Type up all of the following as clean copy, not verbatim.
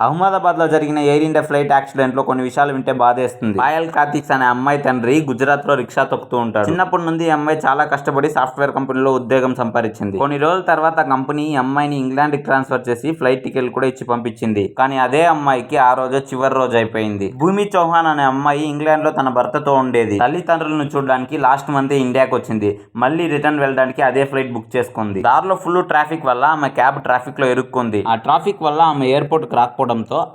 అహ్మదాబాద్ లో జరిగిన air India flight accident లో కొన్ని విషయాలు వింటే బాధేస్తుంది. పాయల్ కార్తిక్స్ అనే అమ్మాయి తండ్రి గుజరాత్ లో రిక్షా తొక్కుతూ ఉంటాడు. చిన్నప్పటి నుండి ఈ అమ్మాయి చాలా కష్టపడి సాఫ్ట్వేర్ కంపెనీలో ఉద్యోగం సంపాదించింది. కొన్ని రోజుల తర్వాత కంపెనీ ఈ అమ్మాయిని ఇంగ్లాండ్ కి ట్రాన్స్ఫర్ చేసి ఫ్లైట్ టికెట్ కూడా ఇచ్చి పంపించింది. కానీ అదే అమ్మాయికి ఆ రోజు చివరి రోజు అయిపోయింది. భూమి చౌహాన్ అనే అమ్మాయి ఇంగ్లాండ్ లో తన భర్తతో ఉండేది. తల్లిదండ్రులను చూడడానికి లాస్ట్ మంత్ ఇండియాకి వచ్చింది. మళ్ళీ రిటర్న్ వెళ్ళడానికి అదే ఫ్లైట్ బుక్ చేసుకుంది. దారిలో ఫుల్ ట్రాఫిక్ వల్ల ఆమె క్యాబ్ ట్రాఫిక్ లో ఇరుక్కుంది. ఆ ట్రాఫిక్ వల్ల ఆమె ఎయిర్పోర్ట్ కి రాకపోవడంతో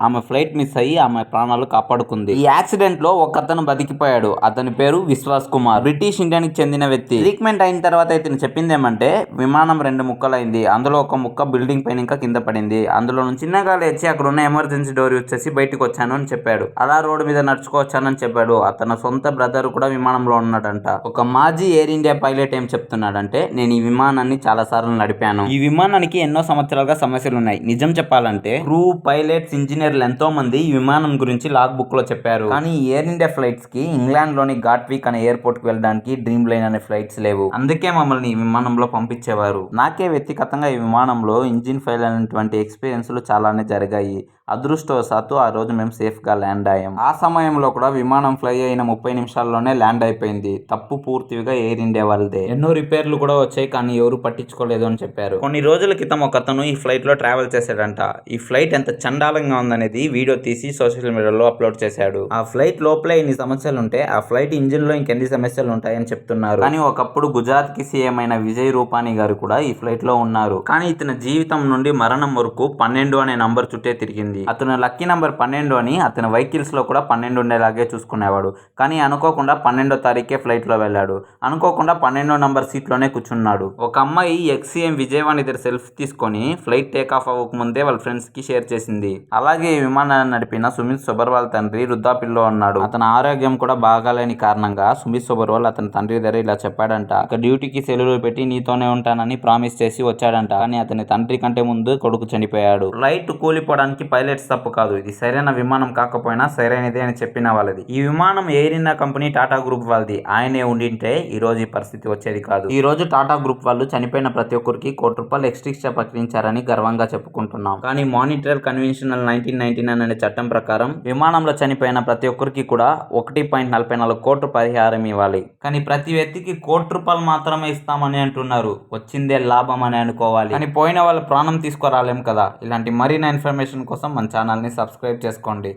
ఆమె ఫ్లైట్ మిస్ అయ్యి ఆమె ప్రాణాలు కాపాడుకుంది. ఈ యాక్సిడెంట్ లో ఒకతను బతికిపోయాడు. అతని పేరు విశ్వాస్ కుమార్. బ్రిటిష్ ఇండియానికి చెందిన వ్యక్తి. ట్రీట్మెంట్ అయిన తర్వాత ఇతను చెప్పింది ఏమంటే, విమానం 2 ముక్కలైంది. అందులో ఒక ముక్క బిల్డింగ్ పైన ఇంకా కింద పడింది. అందులో నుంచి చిన్నగా లేచి అక్కడ ఉన్న ఎమర్జెన్సీ డోర్ యూజ్ చేసి బయటకు వచ్చాను అని చెప్పాడు. అలా రోడ్డు మీద నడుచుకోవచ్చానని చెప్పాడు. అతని సొంత బ్రదర్ కూడా విమానంలో ఉన్నాడంట. ఒక మాజీ ఎయిర్ ఇండియా పైలట్ ఏం చెప్తున్నాడంటే, నేను ఈ విమానాన్ని చాలా సార్లు నడిపాను. ఈ విమానానికి ఎన్నో సంవత్సరాలుగా సమస్యలు ఉన్నాయి. నిజం చెప్పాలంటే క్రూ, పైలట్స్, ఇంజనీర్లు ఎంతో మంది ఈ విమానం గురించి లాగ్ బుక్ లో చెప్పారు. కానీ ఎయిర్ ఇండియా ఫ్లైట్స్ కి ఇంగ్లాండ్ లోని గాట్విక్ అనే ఎయిర్పోర్ట్ కి వెళ్ళడానికి డ్రీమ్ లైన్ అనే ఫ్లైట్స్ లేవు. అందుకే మమ్మల్ని ఈ విమానంలో పంపించేవారు. నాకే వ్యక్తిగతంగా ఈ విమానంలో ఇంజిన్ ఫెయిల్ అయినటువంటి ఎక్స్పీరియన్స్లు చాలానే జరిగాయి. అదృష్టవశాత్తు ఆ రోజు మేము సేఫ్ గా ల్యాండ్ అయ్యాం. ఆ సమయంలో కూడా విమానం ఫ్లై అయిన 30 నిమిషాల్లోనే ల్యాండ్ అయిపోయింది. తప్పు పూర్తిగా ఎయిర్ ఇండియా వాళ్ళదే. ఎన్నో రిపేర్లు కూడా వచ్చాయి, కానీ ఎవరు పట్టించుకోలేదు అని చెప్పారు. కొన్ని రోజుల క్రితం ఒకతను ఈ ఫ్లైట్ లో ట్రావెల్ చేశాడంట. ఈ ఫ్లైట్ ఎంత చండాలంగా ఉందనేది వీడియో తీసి సోషల్ మీడియాలో అప్లోడ్ చేశాడు. ఆ ఫ్లైట్ లోపలే ఇన్ని సమస్యలు ఉంటే ఆ ఫ్లైట్ ఇంజిన్ లో ఇంకెన్ని సమస్యలు ఉంటాయని చెప్తున్నారు. కానీ ఒకప్పుడు గుజరాత్ కి సీఎం అయిన విజయ్ రూపానీ గారు కూడా ఈ ఫ్లైట్ లో ఉన్నారు. కానీ ఇతని జీవితం నుండి మరణం వరకు 12 అనే నంబర్ చుట్టే తిరిగింది. అతను లక్కీ నంబర్ 12 అని అతని వెహికల్స్ లో కూడా 12 ఉండేలాగే చూసుకునేవాడు. కానీ అనుకోకుండా 12వ తారీఖే ఫ్లైట్ లో వెళ్ళాడు. అనుకోకుండా 12వ నంబర్ సీట్ లోనే కూర్చున్నాడు. ఒక అమ్మాయి ఎక్స్-సీఎం విజయవాణి దగ్గర సెల్ఫీ తీసుకొని ఫ్లైట్ టేక్ ఆఫ్ అవ్వక ముందే వాళ్ళ ఫ్రెండ్స్ కి షేర్ చేసింది. అలాగే ఈ విమానాన్ని నడిపిన సుమిత్ సోబర్వాల్ తండ్రి వృద్ధాప్యంలో ఉన్నాడు. అతని ఆరోగ్యం కూడా బాగాలేని కారణంగా సుమిత్ సోబర్వాల్ అతని తండ్రి దగ్గర ఇలా చెప్పాడంట. ఇక డ్యూటీకి సెలవులు పెట్టి నీతోనే ఉంటానని ప్రామిస్ చేసి వచ్చాడంట. కానీ అతని తండ్రి కంటే ముందు కొడుకు చనిపోయాడు. ఫ్లైట్ కూలిపోవడానికి పైలట్స్ తప్పు కాదు. ఇది సరైన విమానం కాకపోయినా సరైనదే అని చెప్పిన వాళ్ళది. ఈ విమానం air India company Tata group వాళ్ళది. ఆయనే ఉండింటే ఈ రోజు ఈ పరిస్థితి వచ్చేది కాదు. ఈ రోజు టాటా గ్రూప్ వాళ్ళు చనిపోయిన ప్రతి ఒక్కరికి ₹1 ఎక్స్ట్రా ప్రకటించారని గర్వంగా చెప్పుకుంటున్నాం. కానీ మానిటరీ కన్వెన్షనల్ 1999 అనే చట్టం ప్రకారం విమానంలో చనిపోయిన ప్రతి ఒక్కరికి కూడా ₹1.44 కోట్ల పరిహారం ఇవ్వాలి. కానీ ప్రతి వ్యక్తికి ₹1 మాత్రమే ఇస్తామని అంటున్నారు. వచ్చిందే లాభం అని అనుకోవాలి. కానీ పోయిన వాళ్ళ ప్రాణం తీసుకురాలేం కదా. ఇలాంటి మరిన్ని ఇన్ఫర్మేషన్ కోసం మన ఛానల్ని సబ్స్క్రైబ్ చేసుకోండి.